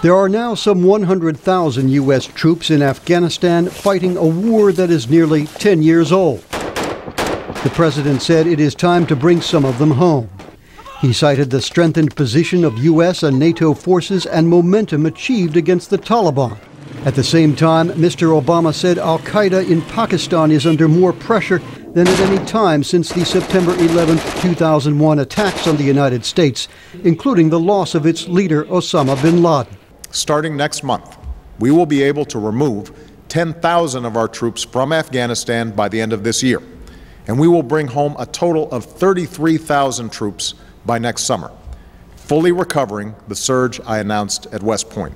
There are now some 100,000 U.S. troops in Afghanistan fighting a war that is nearly 10 years old. The president said it is time to bring some of them home. He cited the strengthened position of U.S. and NATO forces and momentum achieved against the Taliban. At the same time, Mr. Obama said al-Qaeda in Pakistan is under more pressure than at any time since the September 11, 2001 attacks on the United States, including the loss of its leader, Osama bin Laden. Starting next month, we will be able to remove 10,000 of our troops from Afghanistan by the end of this year, and we will bring home a total of 33,000 troops by next summer, fully recovering the surge I announced at West Point.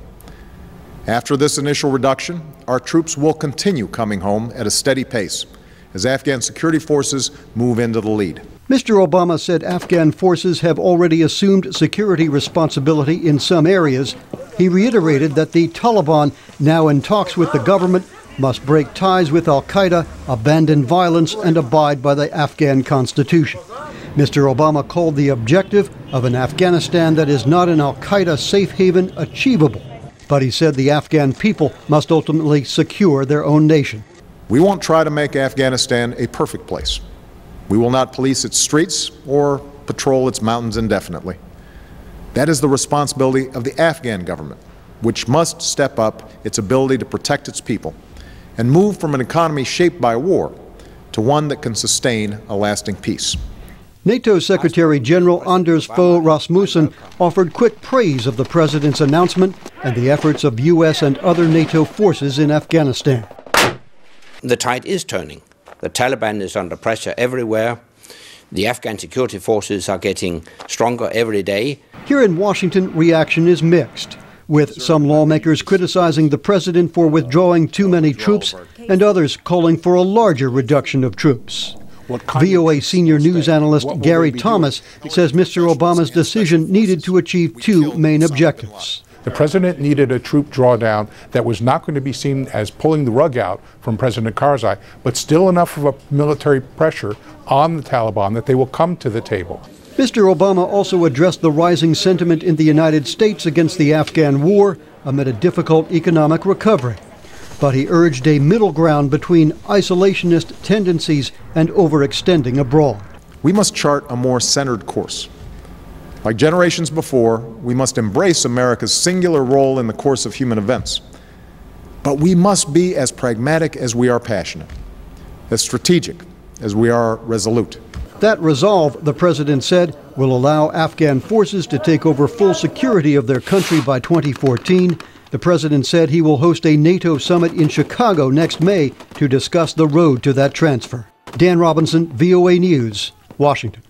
After this initial reduction, our troops will continue coming home at a steady pace as Afghan security forces move into the lead. Mr. Obama said Afghan forces have already assumed security responsibility in some areas. He reiterated that the Taliban, now in talks with the government, must break ties with al-Qaeda, abandon violence, and abide by the Afghan constitution. Mr. Obama called the objective of an Afghanistan that is not an al-Qaeda safe haven achievable. But he said the Afghan people must ultimately secure their own nation. We won't try to make Afghanistan a perfect place. We will not police its streets or patrol its mountains indefinitely. That is the responsibility of the Afghan government, which must step up its ability to protect its people and move from an economy shaped by war to one that can sustain a lasting peace. NATO Secretary General Anders Fogh Rasmussen offered quick praise of the president's announcement and the efforts of U.S. and other NATO forces in Afghanistan. The tide is turning. The Taliban is under pressure everywhere. The Afghan security forces are getting stronger every day. Here in Washington, reaction is mixed, with some lawmakers criticizing the president for withdrawing too many troops and others calling for a larger reduction of troops. VOA senior news analyst Gary Thomas says Mr. Obama's decision needed to achieve two main objectives. The president needed a troop drawdown that was not going to be seen as pulling the rug out from President Karzai, but still enough of a military pressure on the Taliban that they will come to the table. Mr. Obama also addressed the rising sentiment in the United States against the Afghan war amid a difficult economic recovery. But he urged a middle ground between isolationist tendencies and overextending abroad. We must chart a more centered course. Like generations before, we must embrace America's singular role in the course of human events. But we must be as pragmatic as we are passionate, as strategic as we are resolute. That resolve, the president said, will allow Afghan forces to take over full security of their country by 2014. The president said he will host a NATO summit in Chicago next May to discuss the road to that transfer. Dan Robinson, VOA News, Washington.